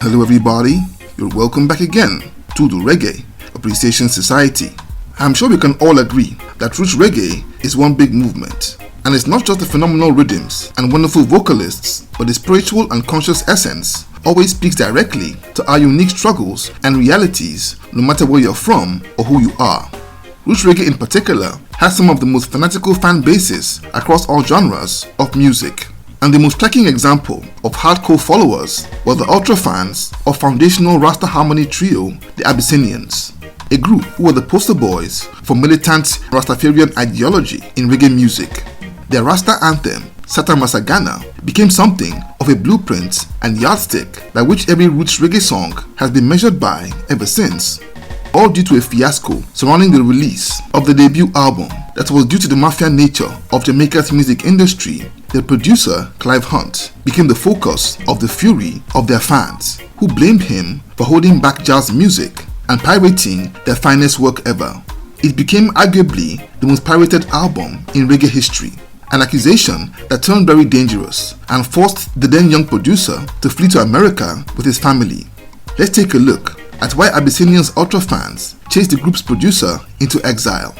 Hello everybody, you're welcome back again to the Reggae Appreciation Society. I'm sure we can all agree that roots reggae is one big movement, and it's not just the phenomenal rhythms and wonderful vocalists, but the spiritual and conscious essence always speaks directly to our unique struggles and realities, no matter where you're from or who you are. Roots reggae in particular has some of the most fanatical fan bases across all genres of music. And the most striking example of hardcore followers were the ultra fans of foundational Rasta harmony trio, the Abyssinians, a group who were the poster boys for militant Rastafarian ideology in reggae music. Their Rasta anthem, Satta Massagana, became something of a blueprint and yardstick by which every roots reggae song has been measured by ever since. All due to a fiasco surrounding the release of the debut album that was due to the mafia nature of Jamaica's music industry. The producer, Clive Hunt, became the focus of the fury of their fans, who blamed him for holding back jazz music and pirating their finest work ever. It became arguably the most pirated album in reggae history, an accusation that turned very dangerous and forced the then young producer to flee to America with his family. Let's take a look at why Abyssinians ultra fans chased the group's producer into exile.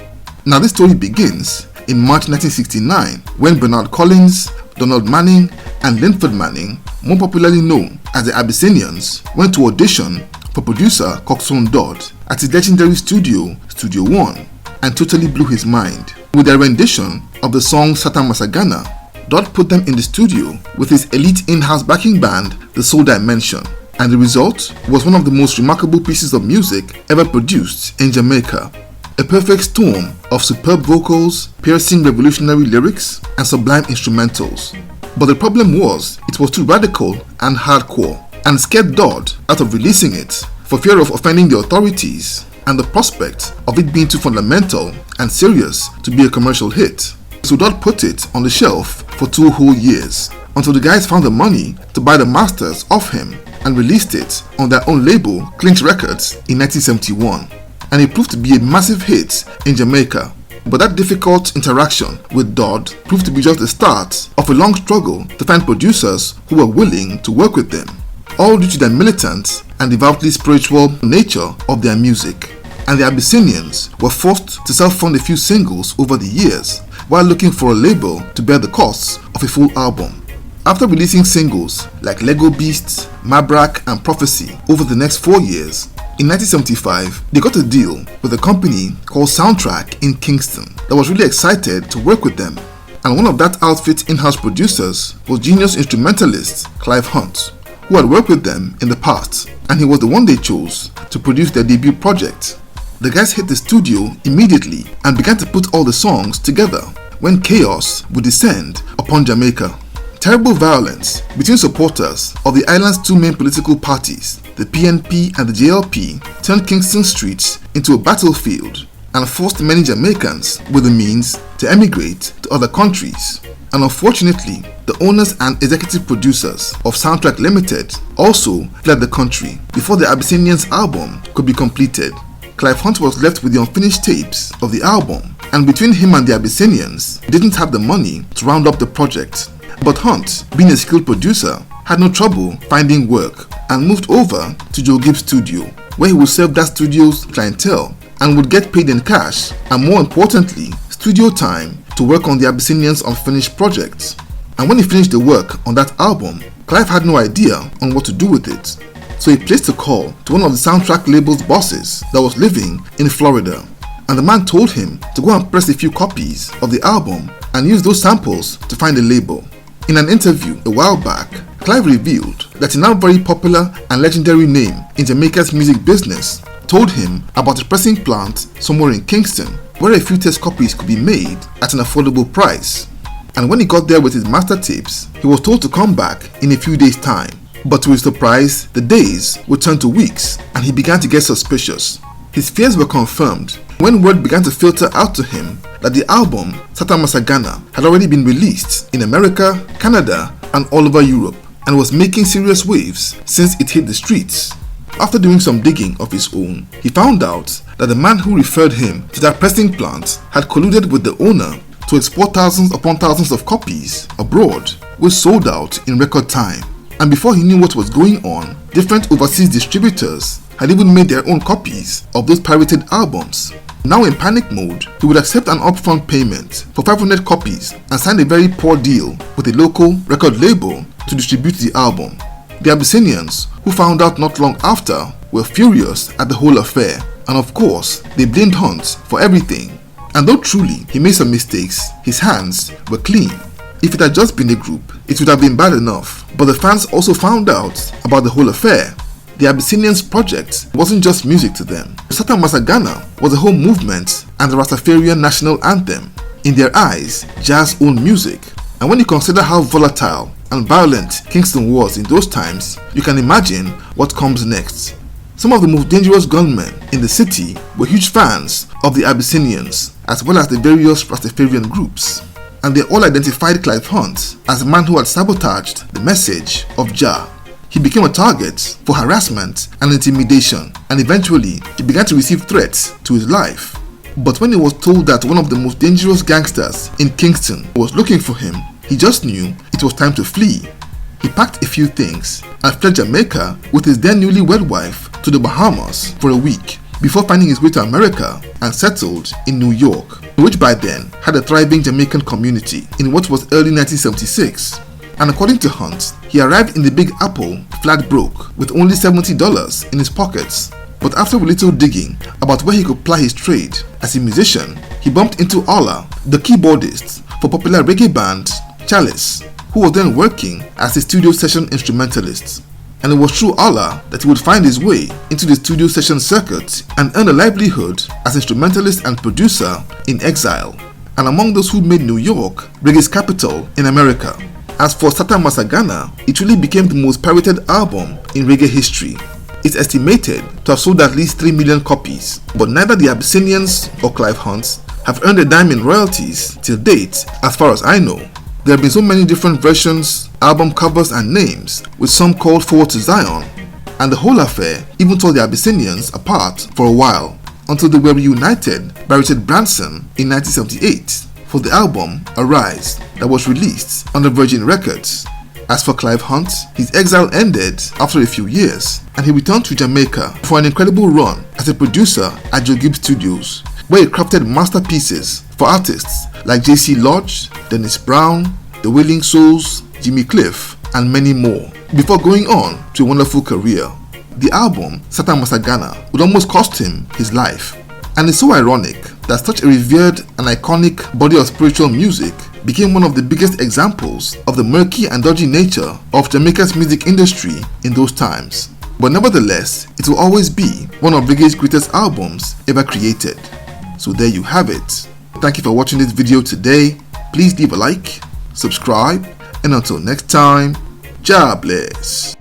Now this story begins in March 1969 when Bernard Collins, Donald Manning and Linford Manning, more popularly known as the Abyssinians, went to audition for producer Coxsone Dodd at his legendary studio, Studio One, and totally blew his mind. With their rendition of the song Satta Massagana, Dodd put them in the studio with his elite in-house backing band, the Soul Dimension, and the result was one of the most remarkable pieces of music ever produced in Jamaica. A perfect storm of superb vocals, piercing revolutionary lyrics, and sublime instrumentals. But the problem was, it was too radical and hardcore, and scared Dodd out of releasing it for fear of offending the authorities and the prospect of it being too fundamental and serious to be a commercial hit. So Dodd put it on the shelf for 2 whole years, until the guys found the money to buy the masters off him and released it on their own label, Clinch Records, in 1971. And it proved to be a massive hit in Jamaica. But that difficult interaction with Dodd proved to be just the start of a long struggle to find producers who were willing to work with them, all due to the militant and devoutly spiritual nature of their music. And the Abyssinians were forced to self-fund a few singles over the years while looking for a label to bear the costs of a full album. After releasing singles like Lego Beasts, Mabrak and Prophecy over the next 4 years, in 1975, they got a deal with a company called Soundtrack in Kingston that was really excited to work with them. And one of that outfit's in-house producers was genius instrumentalist Clive Hunt, who had worked with them in the past, and he was the one they chose to produce their debut project. The guys hit the studio immediately and began to put all the songs together when chaos would descend upon Jamaica. Terrible violence between supporters of the island's 2 main political parties, the PNP and the JLP, turned Kingston streets into a battlefield and forced many Jamaicans with the means to emigrate to other countries. And unfortunately, the owners and executive producers of Soundtrack Limited also fled the country before the Abyssinians album could be completed. Clive Hunt was left with the unfinished tapes of the album, and between him and the Abyssinians, he didn't have the money to round up the project. But Hunt, being a skilled producer, had no trouble finding work and moved over to Joe Gibbs' studio, where he would serve that studio's clientele and would get paid in cash and, more importantly, studio time to work on the Abyssinians' unfinished projects. And when he finished the work on that album, Clive had no idea on what to do with it. So he placed a call to one of the Soundtrack label's bosses that was living in Florida, and the man told him to go and press a few copies of the album and use those samples to find a label. In an interview a while back, Clive revealed that a now very popular and legendary name in Jamaica's music business told him about a pressing plant somewhere in Kingston where a few test copies could be made at an affordable price. And when he got there with his master tapes, he was told to come back in a few days' time. But to his surprise, the days would turn to weeks and he began to get suspicious. His fears were confirmed when word began to filter out to him that the album Satta Massagana had already been released in America, Canada and all over Europe, and was making serious waves since it hit the streets. After doing some digging of his own, he found out that the man who referred him to that pressing plant had colluded with the owner to export thousands upon thousands of copies abroad, which sold out in record time. And before he knew what was going on, different overseas distributors had even made their own copies of those pirated albums. Now in panic mode, he would accept an upfront payment for 500 copies and sign a very poor deal with a local record label to distribute the album. The Abyssinians, who found out not long after, were furious at the whole affair, and of course, they blamed Hunt for everything. And though truly he made some mistakes, his hands were clean. If it had just been a group, it would have been bad enough, but the fans also found out about the whole affair. The Abyssinians project wasn't just music to them. Satta Massagana was a whole movement and the Rastafarian national anthem. In their eyes, jazz owned music. And when you consider how volatile and violent Kingston was in those times, you can imagine what comes next. Some of the most dangerous gunmen in the city were huge fans of the Abyssinians, as well as the various Rastafarian groups. And they all identified Clive Hunt as the man who had sabotaged the message of Jah. He became a target for harassment and intimidation, and eventually he began to receive threats to his life. But when he was told that one of the most dangerous gangsters in Kingston was looking for him, he just knew it was time to flee. He packed a few things and fled Jamaica with his then newlywed wife to the Bahamas for a week before finding his way to America and settled in New York, which by then had a thriving Jamaican community in what was early 1976. And according to Hunt, he arrived in the Big Apple flat broke with only $70 in his pockets. But after a little digging about where he could ply his trade as a musician, he bumped into Ola, the keyboardist for popular reggae band Chalice, who was then working as a studio session instrumentalist. And it was through Ola that he would find his way into the studio session circuit and earn a livelihood as instrumentalist and producer in Exile, and among those who made New York reggae's capital in America. As for Satta Massagana, it really became the most pirated album in reggae history. It's estimated to have sold at least 3 million copies, but neither the Abyssinians or Clive Hunt have earned a dime in royalties till date, as far as I know. There have been so many different versions, album covers and names, with some called Forward to Zion, and the whole affair even tore the Abyssinians apart for a while, until they were reunited by Richard Branson in 1978 for the album Arise that was released on the Virgin Records. As for Clive Hunt, his exile ended after a few years, and he returned to Jamaica for an incredible run as a producer at Reggae Group Studios, where he crafted masterpieces for artists like J.C. Lodge, Dennis Brown, The Wailing Souls, Jimmy Cliff, and many more, before going on to a wonderful career. The album, Satta Massagana, would almost cost him his life. And it's so ironic that such a revered and iconic body of spiritual music became one of the biggest examples of the murky and dodgy nature of Jamaica's music industry in those times. But nevertheless, it will always be one of reggae's greatest albums ever created. So there you have it. Thank you for watching this video today. Please leave a like, subscribe, and until next time, Jah bless.